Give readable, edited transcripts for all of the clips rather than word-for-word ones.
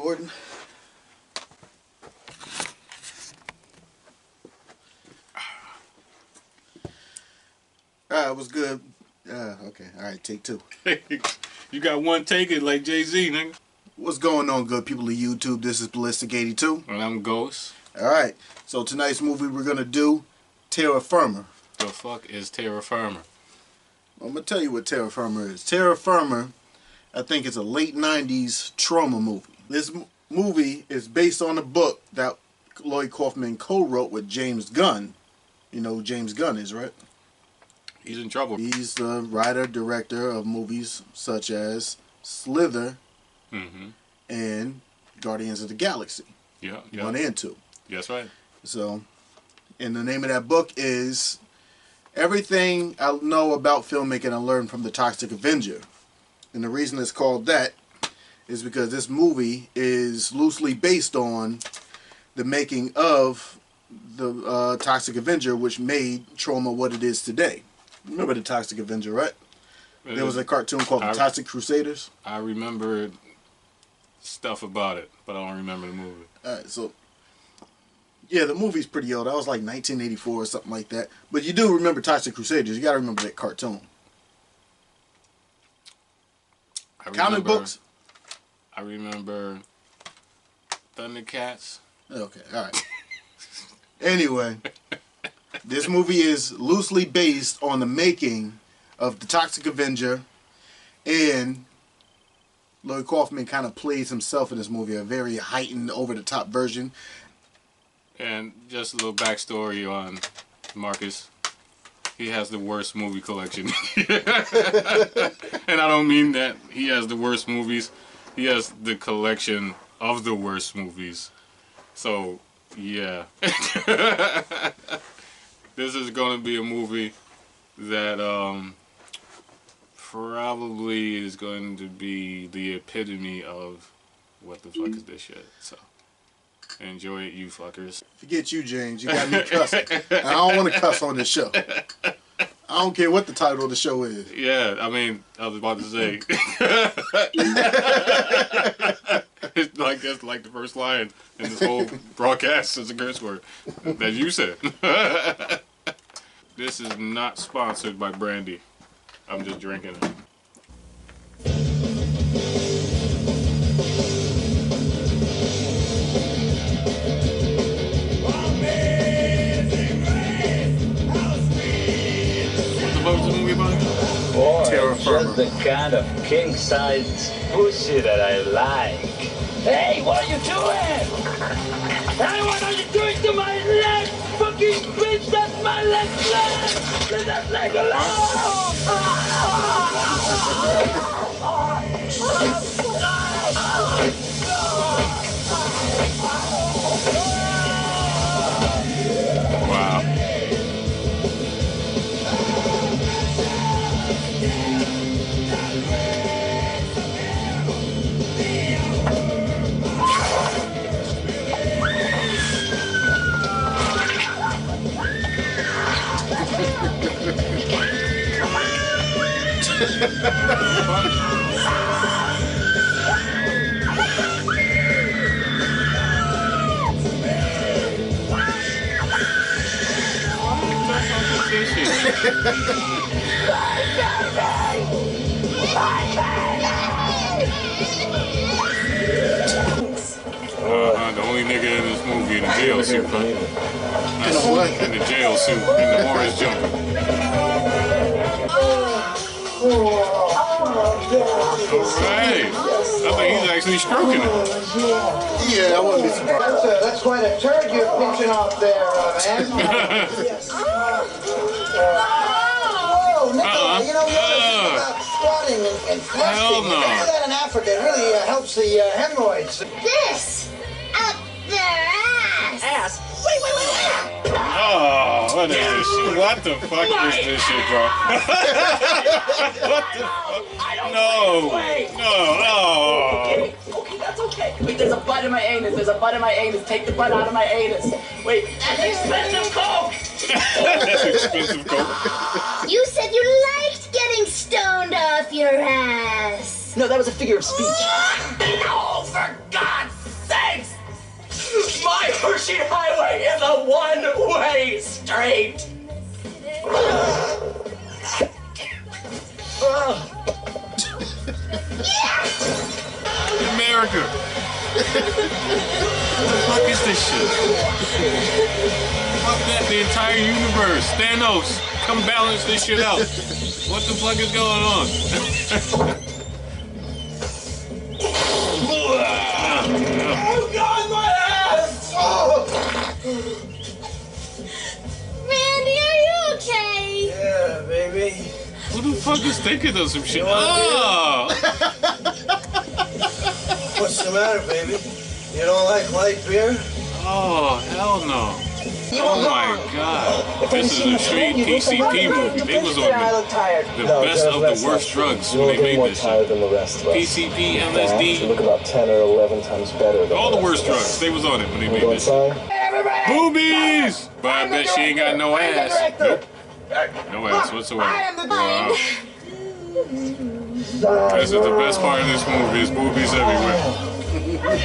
recording. Alright, what's good? Okay, alright, take two. You got one take it like Jay-Z, nigga. What's going on, good people of YouTube? This is Ballistic82. And I'm Ghost. Alright, so tonight's movie we're gonna do Firma. The fuck is Firma? I'm gonna tell you what Firma is. Firma, I think it's a late 90s trauma movie. This movie is based on a book that Lloyd Kaufman co-wrote with James Gunn. You know who James Gunn is, right? He's in trouble. He's the writer, director of movies such as Slither and Guardians of the Galaxy. Yeah. 1 and 2. That's right. So, and the name of that book is Everything I Know About Filmmaking I Learned from the Toxic Avenger. And the reason it's called that is because this movie is loosely based on the making of the Toxic Avenger, which made trauma what it is today. Remember the Toxic Avenger, right? There was a cartoon called The Toxic Crusaders. I remember stuff about it, but I don't remember the movie. Alright, so yeah, the movie's pretty old. That was like 1984 or something like that. But you do remember Toxic Crusaders. You gotta remember that cartoon. Comic books? I remember Thundercats. Okay, alright. Anyway, this movie is loosely based on the making of the Toxic Avenger, and Lloyd Kaufman kind of plays himself in this movie, a very heightened, over-the-top version. And just a little backstory on Marcus. He has the worst movie collection. And I don't mean that he has the worst movies. He has the collection of the worst movies. So, yeah. This is going to be a movie that probably is going to be the epitome of what the fuck is this shit. So, enjoy it, you fuckers. Forget you, James. You got me cussing. I don't want to cuss on this show. I don't care what the title of the show is. Yeah, I mean, I was about to say. It's like that's like the first line in this whole broadcast is a curse word that you said. This is not sponsored by Brandy. I'm just drinking it. Boy, just the kind of king-size pussy that I like. Hey, what are you doing? Hey, what are you doing to my leg? Fucking bitch, that's my leg! Leave that leg alone! Wow. The only nigga in this movie in the jail suit, huh? In the jail suit, in the orange jumper. Alright. I think he's actually stroking it. Yeah, I wouldn't be surprised. That's quite a turd you're pinching off there, man. Yes. Oh, Nicola, you know, you're about squatting and thrusting. Hell no. You can do that in Africa. It really helps the hemorrhoids. This up their ass. Ass? Wait. Oh, what is this shit? What the fuck is this shit, bro? What the fuck? No. Okay, that's okay. Wait, there's a butt in my anus. Take the butt out of my anus. Wait, that's expensive coke. That's expensive coke. You said you liked getting stoned off your ass. No, that was a figure of speech. Oh, for God's Bushy Highway is a one-way street. America. What the fuck is this shit? Fuck that, the entire universe. Thanos, come balance this shit out. What the fuck is going on? Oh God, my ass! Oh. Randy, are you okay? Yeah, baby. Who the fuck is thinking of some shit? You want Oh! What's the matter, baby? You don't like light beer? Oh, hell no. Oh my god. This is a straight PCP movie. They was on the best of the worst drugs when they made this shit. Than the rest of us. PCP, You LSD, look about 10 or 11 times better than all the worst rest of us. drugs. They was on it when they made Go this shit. inside. Boobies! But I bet she ain't got no ass. Nope. No ass whatsoever. Wow. This is the best part of this movie. Is boobies everywhere.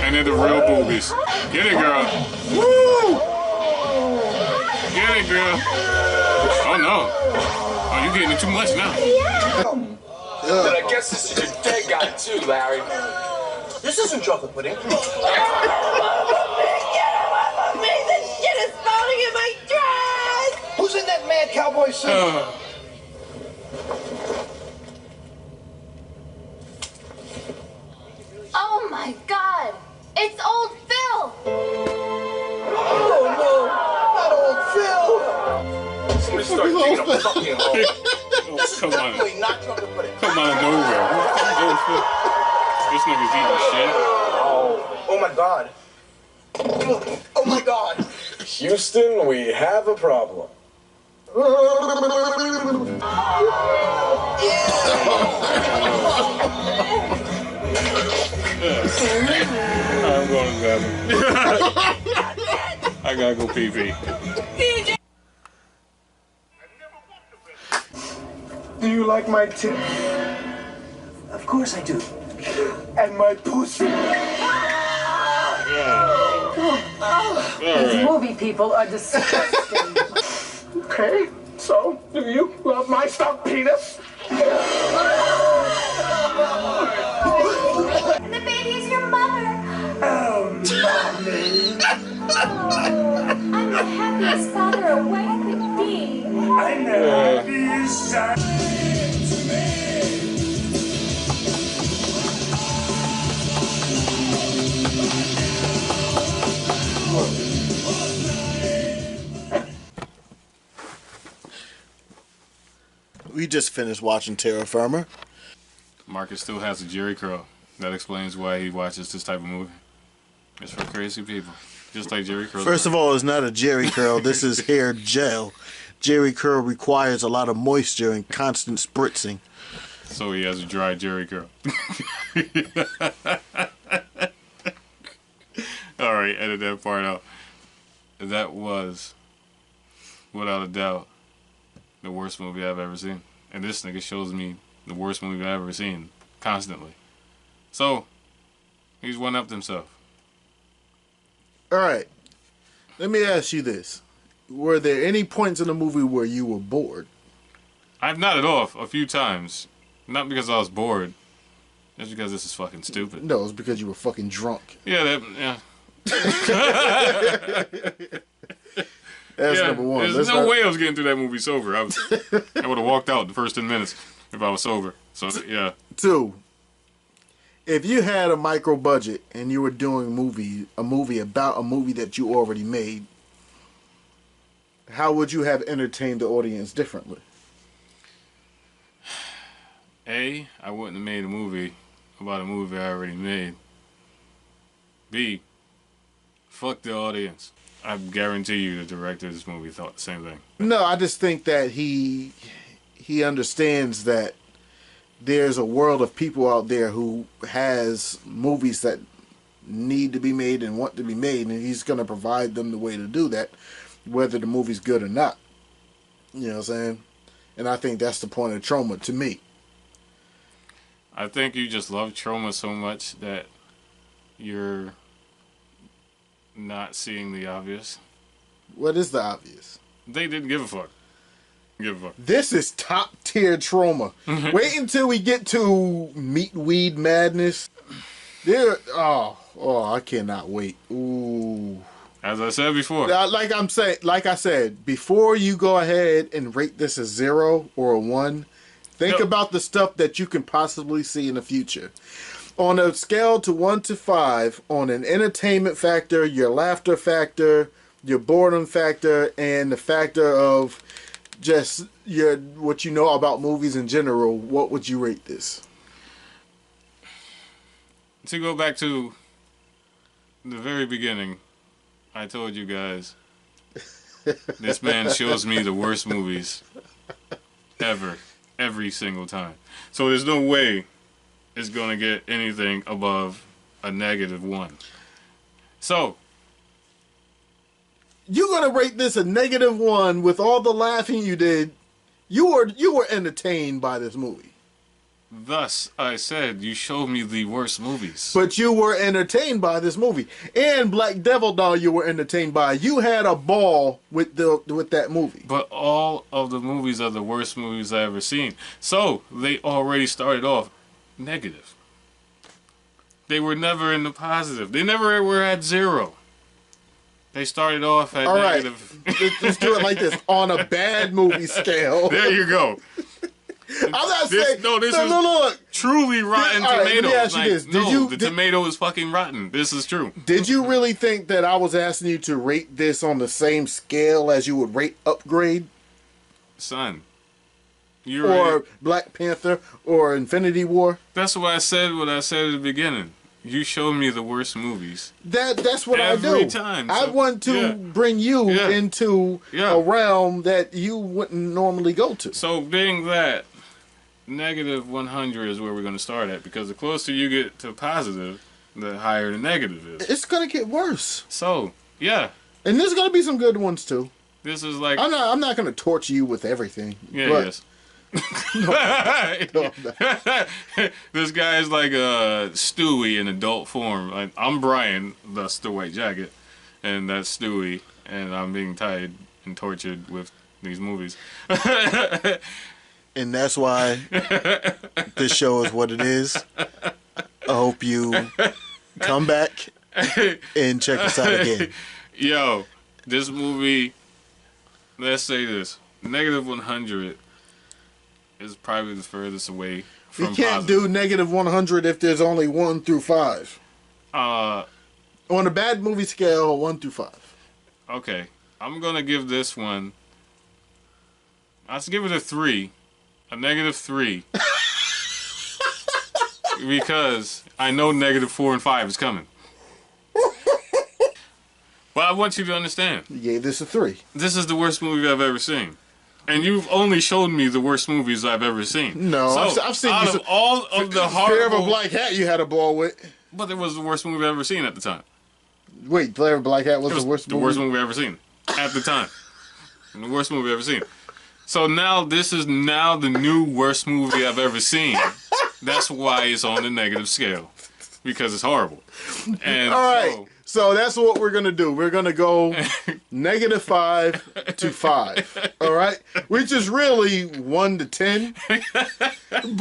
And they're the real boobies. Get it, girl. Woo! Get it, girl. Oh, no. Oh, you getting it too much now. Then I guess this is your dead guy, too, Larry. This isn't chocolate pudding. Get away from me! This shit is falling in my dress! Who's in that mad cowboy suit? Oh my god! It's old Phil! Oh no, not old Phil. Somebody start digging a fucking hole. This is Come on. definitely not chocolate pudding. Come out of nowhere. Who the fuck is this? This nigga's eating shit. Oh my god. Oh my god. Houston, we have a problem. I'm going to bed. I gotta go pee pee. Do you like my tip? Of course I do. And my pussy. These movie people are disgusting. Okay, so do you love my stuffed penis? The baby's your mother! Oh, mommy. I'm the happiest father a wife could be. I'm the happiest son. We just finished watching Terra Firma. Marcus still has a Jerry curl. That explains why he watches this type of movie. It's for crazy people. Just like Jerry curl. First of all, it's not a Jerry curl. This is hair gel. Jerry curl requires a lot of moisture and constant spritzing. So he has a dry Jerry curl. Alright, edit that part out. That was, without a doubt, the worst movie I've ever seen. And this nigga shows me the worst movie I've ever seen. Constantly. So, he's one-upped himself. Alright. Let me ask you this. Were there any points in the movie where you were bored? I've nodded off a few times. Not because I was bored. Just because this is fucking stupid. No, it's because you were fucking drunk. Yeah, That's number one. There's no way I was getting through that movie sober. I would have walked out the first 10 minutes if I was sober. So, yeah. 2. If you had a micro budget and you were doing a movie about a movie that you already made, how would you have entertained the audience differently? A, I wouldn't have made a movie about a movie I already made. B, fuck the audience. I guarantee you the director of this movie thought the same thing. No, I just think that he understands that there's a world of people out there who has movies that need to be made and want to be made, and he's going to provide them the way to do that, whether the movie's good or not. You know what I'm saying? And I think that's the point of Trauma to me. I think you just love Trauma so much that you're not seeing the obvious. What is the obvious? They didn't give a fuck. Give a fuck. This is top tier trauma. Wait until we get to Meat Weed Madness. There, I cannot wait. Ooh. As I said before. Like I said, before you go ahead and rate this a 0 or a 1, think about the stuff that you can possibly see in the future. On a scale to 1 to 5, on an entertainment factor, your laughter factor, your boredom factor, and the factor of just what you know about movies in general, what would you rate this? To go back to the very beginning, I told you guys, this man shows me the worst movies ever, every single time. So there's no way it's going to get anything above a -1. So you're going to rate this a -1 with all the laughing you did. You were entertained by this movie. Thus, I said you showed me the worst movies. But you were entertained by this movie. And Black Devil Doll you were entertained by. You had a ball with that movie. But all of the movies are the worst movies I've ever seen. So, they already started off negative. They were never in the positive. They never were at 0. They started off at negative. Let's do it like this. On a bad movie scale. There you go. I'm not saying. Look. Truly rotten All right, tomatoes. let me ask you this. The tomato is fucking rotten. This is true. Did you really think that I was asking you to rate this on the same scale as you would rate Upgrade? Son. Or Black Panther or Infinity War? That's what I said at the beginning. You showed me the worst movies. That's what I do. Every time. I want to bring you into a realm that you wouldn't normally go to. So being that, -100 is where we're going to start at, because the closer you get to positive, the higher the negative is. It's going to get worse. So, yeah. And there's going to be some good ones too. This is like... I'm not going to torture you with everything. Yeah, yes. This guy is like Stewie in adult form. I'm Brian, thus the white jacket, and that's Stewie, and I'm being tied and tortured with these movies. And that's why this show is what it is. I hope you come back and check us out again. Yo, this movie, let's say this, -100 is probably the furthest away from You can't do -100 if there's only 1 through 5. On a bad movie scale, 1 through 5. Okay, I'm gonna give this one. Let's give it a 3, a -3, because I know -4 and 5 is coming. But I want you to understand. You gave this a 3. This is the worst movie I've ever seen. And you've only shown me the worst movies I've ever seen. No, so, I've seen out of all of the horrible... Fear of a Black Hat you had a ball with. But it was the worst movie I've ever seen at the time. Wait, Fear of a Black Hat was the worst movie? The worst movie I've ever seen. At the time. The worst movie I've ever seen. So now, this is now the new worst movie I've ever seen. That's why it's on the negative scale. Because it's horrible. And all right. So that's what we're going to do. We're going to go -5 to 5. All right? Which is really 1 to 10. But that's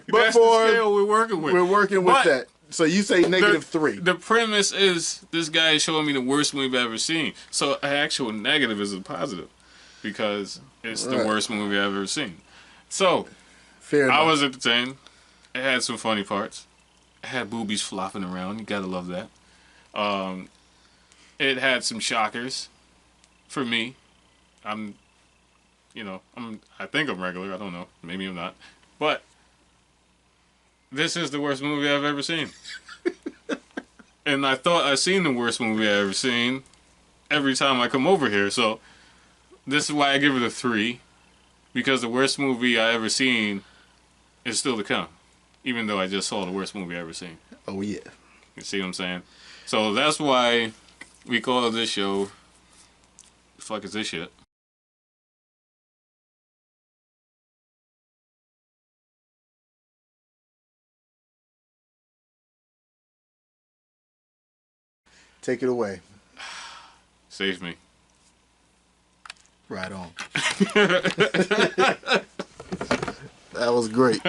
the scale we're working with. We're working with that. So you say -3. The premise is this guy is showing me the worst movie I've ever seen. So an actual negative is a positive. Because it's the worst movie I've ever seen. So, fair enough. I was entertained. It had some funny parts. It had boobies flopping around. You gotta love that. It had some shockers for me. I think I'm regular. I don't know. Maybe I'm not. But this is the worst movie I've ever seen. And I thought I'd seen the worst movie I've ever seen every time I come over here. So this is why I give it a 3. Because the worst movie I ever seen is still to come. Even though I just saw the worst movie I ever seen. Oh, yeah. You see what I'm saying? So that's why we call this show, the fuck is this shit? Take it away. Save me. Right on. That was great.